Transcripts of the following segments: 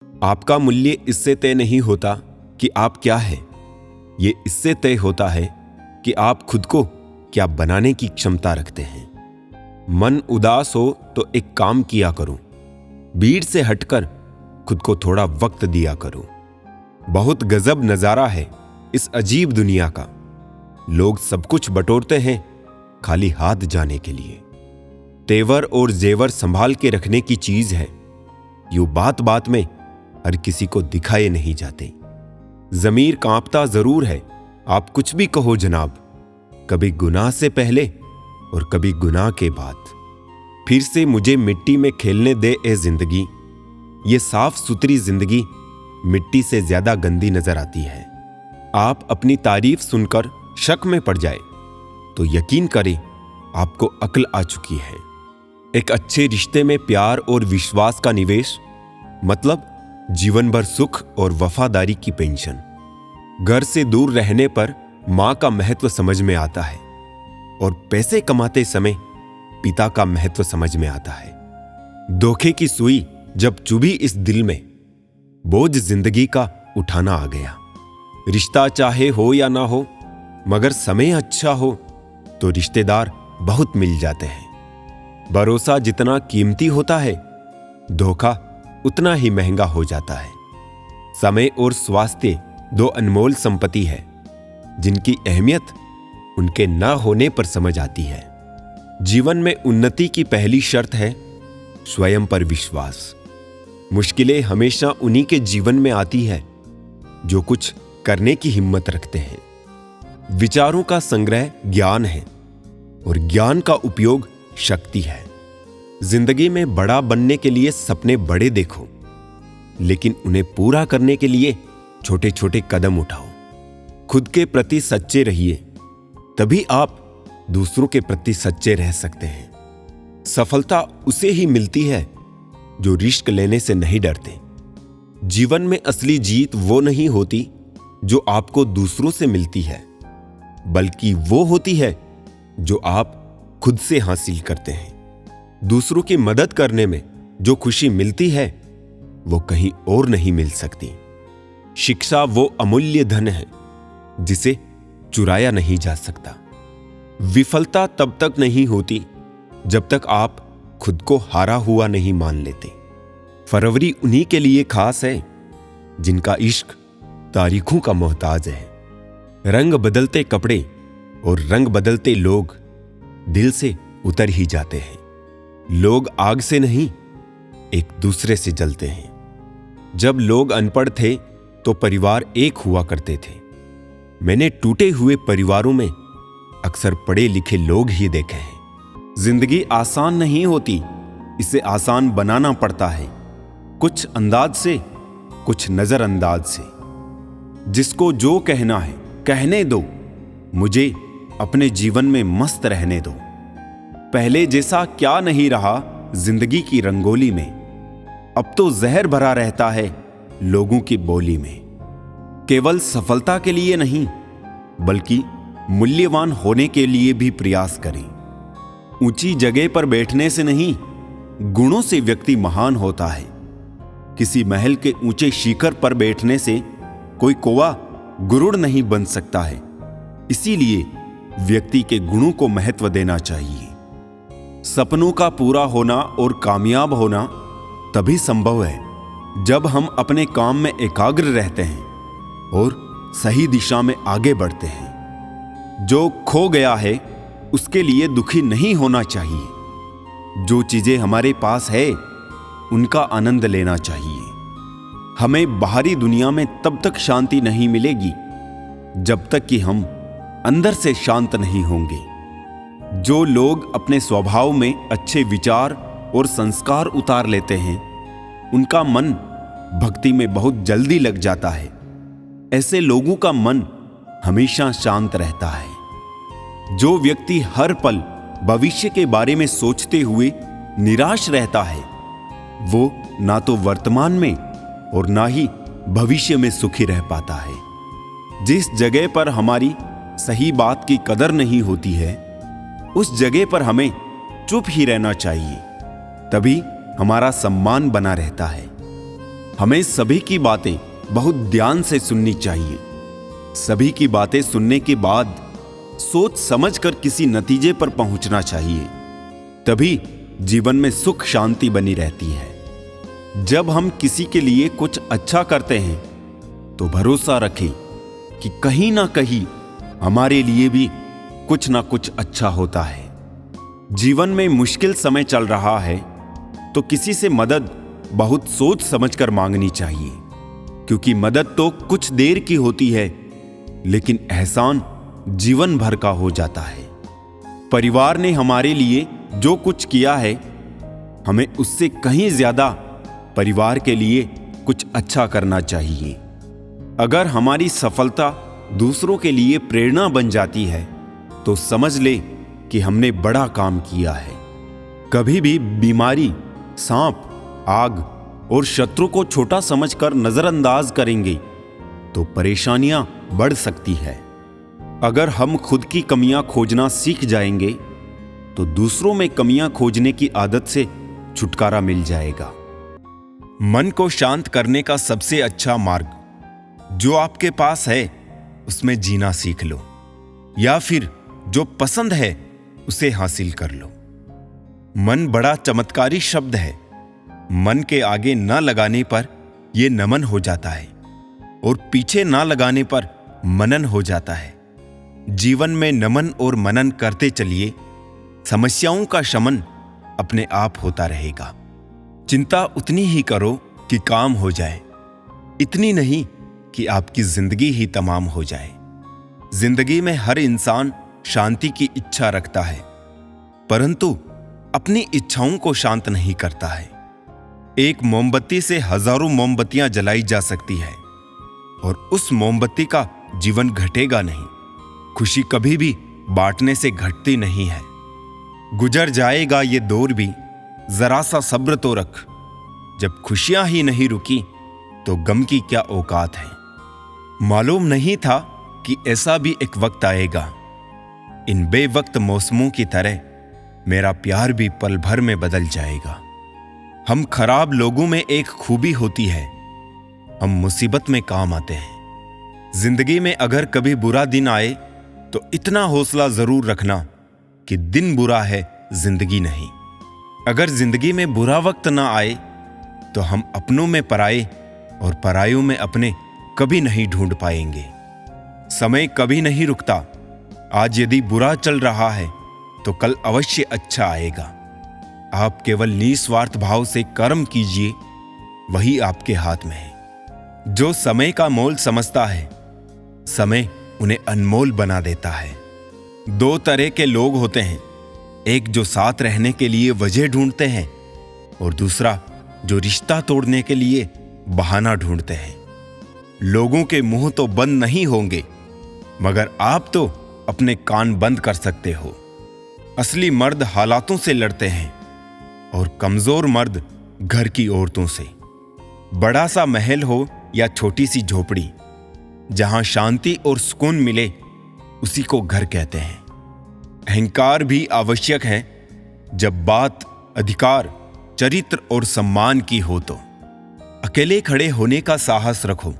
आपका मूल्य इससे तय नहीं होता कि आप क्या है, ये इससे तय होता है कि आप खुद को क्या बनाने की क्षमता रखते हैं। मन उदास हो तो एक काम किया करो, भीड़ से हटकर खुद को थोड़ा वक्त दिया करो। बहुत गजब नजारा है इस अजीब दुनिया का। लोग सब कुछ बटोरते हैं खाली हाथ जाने के लिए। तेवर और जेवर संभाल के रखने की चीज है, यूं बात बात में हर किसी को दिखाए नहीं जाते। जमीर कांपता जरूर है, आप कुछ भी कहो जनाब, कभी गुनाह से पहले और कभी गुनाह के बाद। फिर से मुझे मिट्टी में खेलने दे ए जिंदगी, ये साफ सुथरी जिंदगी मिट्टी से ज्यादा गंदी नजर आती है। आप अपनी तारीफ सुनकर शक में पड़ जाए तो यकीन करें आपको अक्ल आ चुकी है। एक अच्छे रिश्ते में प्यार और विश्वास का निवेश मतलब जीवन भर सुख और वफादारी की पेंशन। घर से दूर रहने पर मां का महत्व समझ में आता है और पैसे कमाते समय पिता का महत्व समझ में आता है। धोखे की सुई जब चुभी इस दिल में, बोझ जिंदगी का उठाना आ गया। रिश्ता चाहे हो या ना हो, मगर समय अच्छा हो तो रिश्तेदार बहुत मिल जाते हैं। भरोसा जितना कीमती होता है, धोखा उतना ही महंगा हो जाता है। समय और स्वास्थ्य दो अनमोल संपत्ति है जिनकी अहमियत उनके ना होने पर समझ आती है। जीवन में उन्नति की पहली शर्त है स्वयं पर विश्वास। मुश्किलें हमेशा उन्हीं के जीवन में आती है जो कुछ करने की हिम्मत रखते हैं। विचारों का संग्रह ज्ञान है और ज्ञान का उपयोग शक्ति है। जिंदगी में बड़ा बनने के लिए सपने बड़े देखो, लेकिन उन्हें पूरा करने के लिए छोटे छोटे कदम उठाओ। खुद के प्रति सच्चे रहिए, तभी आप दूसरों के प्रति सच्चे रह सकते हैं। सफलता उसे ही मिलती है जो रिस्क लेने से नहीं डरते। जीवन में असली जीत वो नहीं होती जो आपको दूसरों से मिलती है, बल्कि वो होती है जो आप खुद से हासिल करते हैं। दूसरों की मदद करने में जो खुशी मिलती है वो कहीं और नहीं मिल सकती। शिक्षा वो अमूल्य धन है जिसे चुराया नहीं जा सकता। विफलता तब तक नहीं होती जब तक आप खुद को हारा हुआ नहीं मान लेते। फरवरी उन्हीं के लिए खास है जिनका इश्क तारीखों का मोहताज है। रंग बदलते कपड़े और रंग बदलते लोग दिल से उतर ही जाते हैं। लोग आग से नहीं, एक दूसरे से जलते हैं। जब लोग अनपढ़ थे तो परिवार एक हुआ करते थे। मैंने टूटे हुए परिवारों में अक्सर पढ़े लिखे लोग ही देखे हैं। जिंदगी आसान नहीं होती, इसे आसान बनाना पड़ता है, कुछ अंदाज से, कुछ नजरअंदाज से। जिसको जो कहना है कहने दो, मुझे अपने जीवन में मस्त रहने दो। पहले जैसा क्या नहीं रहा जिंदगी की रंगोली में, अब तो जहर भरा रहता है लोगों की बोली में। केवल सफलता के लिए नहीं, बल्कि मूल्यवान होने के लिए भी प्रयास करें। ऊंची जगह पर बैठने से नहीं, गुणों से व्यक्ति महान होता है। किसी महल के ऊंचे शिखर पर बैठने से कोई कौवा गुरुड़ नहीं बन सकता है। इसीलिए व्यक्ति के गुणों को महत्व देना चाहिए। सपनों का पूरा होना और कामयाब होना तभी संभव है जब हम अपने काम में एकाग्र रहते हैं और सही दिशा में आगे बढ़ते हैं। जो खो गया है उसके लिए दुखी नहीं होना चाहिए। जो चीजें हमारे पास है उनका आनंद लेना चाहिए। हमें बाहरी दुनिया में तब तक शांति नहीं मिलेगी जब तक कि हम अंदर से शांत नहीं होंगे। जो लोग अपने स्वभाव में अच्छे विचार और संस्कार उतार लेते हैं, उनका मन भक्ति में बहुत जल्दी लग जाता है। ऐसे लोगों का मन हमेशा शांत रहता है। जो व्यक्ति हर पल भविष्य के बारे में सोचते हुए निराश रहता है, वो ना तो वर्तमान में और ना ही भविष्य में सुखी रह पाता है। जिस जगह पर हमारी सही बात की कदर नहीं होती है, उस जगह पर हमें चुप ही रहना चाहिए, तभी हमारा सम्मान बना रहता है। हमें सभी की बातें बहुत ध्यान से सुननी चाहिए। सभी की बातें सुनने के बाद सोच समझकर किसी नतीजे पर पहुंचना चाहिए। तभी जीवन में सुख शांति बनी रहती है। जब हम किसी के लिए कुछ अच्छा करते हैं तो भरोसा रखें कि कहीं ना कहीं हमारे लिए भी कुछ ना कुछ अच्छा होता है। जीवन में मुश्किल समय चल रहा है तो किसी से मदद बहुत सोच समझकर मांगनी चाहिए, क्योंकि मदद तो कुछ देर की होती है लेकिन एहसान जीवन भर का हो जाता है। परिवार ने हमारे लिए जो कुछ किया है, हमें उससे कहीं ज्यादा परिवार के लिए कुछ अच्छा करना चाहिए। अगर हमारी सफलता दूसरों के लिए प्रेरणा बन जाती है तो समझ ले कि हमने बड़ा काम किया है। कभी भी बीमारी, सांप, आग और शत्रु को छोटा समझकर नजरअंदाज करेंगे तो परेशानियां बढ़ सकती है। अगर हम खुद की कमियां खोजना सीख जाएंगे तो दूसरों में कमियां खोजने की आदत से छुटकारा मिल जाएगा। मन को शांत करने का सबसे अच्छा मार्ग जो आपके पास है उसमें जीना सीख लो, या फिर जो पसंद है उसे हासिल कर लो। मन बड़ा चमत्कारी शब्द है। मन के आगे न लगाने पर यह नमन हो जाता है और पीछे ना लगाने पर मनन हो जाता है। जीवन में नमन और मनन करते चलिए, समस्याओं का शमन अपने आप होता रहेगा। चिंता उतनी ही करो कि काम हो जाए, इतनी नहीं कि आपकी जिंदगी ही तमाम हो जाए। जिंदगी में हर इंसान शांति की इच्छा रखता है, परंतु अपनी इच्छाओं को शांत नहीं करता है। एक मोमबत्ती से हजारों मोमबत्तियां जलाई जा सकती है और उस मोमबत्ती का जीवन घटेगा नहीं। खुशी कभी भी बांटने से घटती नहीं है। गुजर जाएगा ये दौर भी, जरा सा सब्र तो रख। जब खुशियां ही नहीं रुकी तो गम की क्या औकात है। मालूम नहीं था कि ऐसा भी एक वक्त आएगा। इन बेवक्त मौसमों की तरह मेरा प्यार भी पल भर में बदल जाएगा। हम खराब लोगों में एक खूबी होती है, हम मुसीबत में काम आते हैं। जिंदगी में अगर कभी बुरा दिन आए तो इतना हौसला जरूर रखना कि दिन बुरा है, जिंदगी नहीं। अगर जिंदगी में बुरा वक्त ना आए तो हम अपनों में पराए और परायों में अपने कभी नहीं ढूंढ पाएंगे। समय कभी नहीं रुकता। आज यदि बुरा चल रहा है तो कल अवश्य अच्छा आएगा। आप केवल निस्वार्थ भाव से कर्म कीजिए, वही आपके हाथ में है। जो समय का मोल समझता है, समय उन्हें अनमोल बना देता है। दो तरह के लोग होते हैं, एक जो साथ रहने के लिए वजह ढूंढते हैं और दूसरा जो रिश्ता तोड़ने के लिए बहाना ढूंढते हैं। लोगों के मुंह तो बंद नहीं होंगे, मगर आप तो अपने कान बंद कर सकते हो। असली मर्द हालातों से लड़ते हैं और कमजोर मर्द घर की औरतों से। बड़ा सा महल हो या छोटी सी झोपड़ी, जहां शांति और सुकून मिले उसी को घर कहते हैं। अहंकार भी आवश्यक है जब बात अधिकार, चरित्र और सम्मान की हो तो। अकेले खड़े होने का साहस रखो।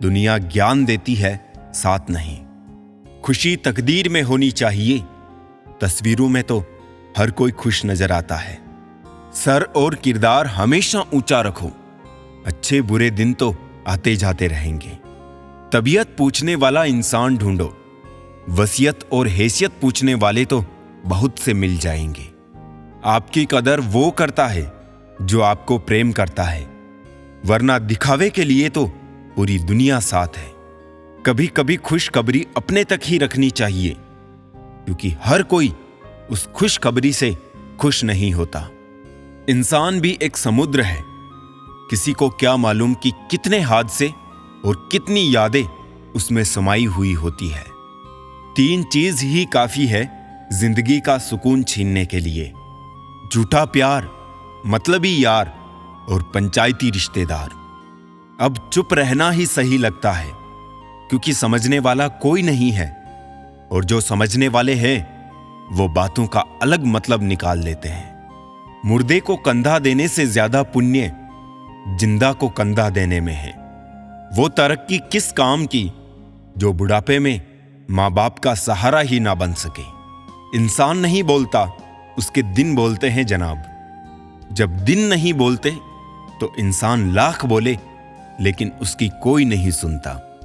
दुनिया ज्ञान देती है, साथ नहीं। खुशी तकदीर में होनी चाहिए, तस्वीरों में तो हर कोई खुश नजर आता है। सर और किरदार हमेशा ऊंचा रखो। अच्छे बुरे दिन तो आते जाते रहेंगे। तबीयत पूछने वाला इंसान ढूंढो। वसीयत और हैसियत पूछने वाले तो बहुत से मिल जाएंगे। आपकी कदर वो करता है जो आपको प्रेम करता है, वरना दिखावे के लिए तो पूरी दुनिया साथ है। कभी कभी खुशखबरी अपने तक ही रखनी चाहिए, क्योंकि हर कोई उस खुशखबरी से खुश नहीं होता। इंसान भी एक समुद्र है। किसी को क्या मालूम कि कितने हादसे और कितनी यादें उसमें समाई हुई होती है। 3 चीज ही काफी है जिंदगी का सुकून छीनने के लिए: झूठा प्यार, मतलबी यार और पंचायती रिश्तेदार। अब चुप रहना ही सही लगता है, क्योंकि समझने वाला कोई नहीं है, और जो समझने वाले हैं वो बातों का अलग मतलब निकाल लेते हैं। मुर्दे को कंधा देने से ज्यादा पुण्य जिंदा को कंधा देने में है। वो तरक्की किस काम की जो बुढ़ापे में माँ बाप का सहारा ही ना बन सके। इंसान नहीं बोलता, उसके दिन बोलते हैं जनाब। जब दिन नहीं बोलते तो इंसान लाख बोले लेकिन उसकी कोई नहीं सुनता।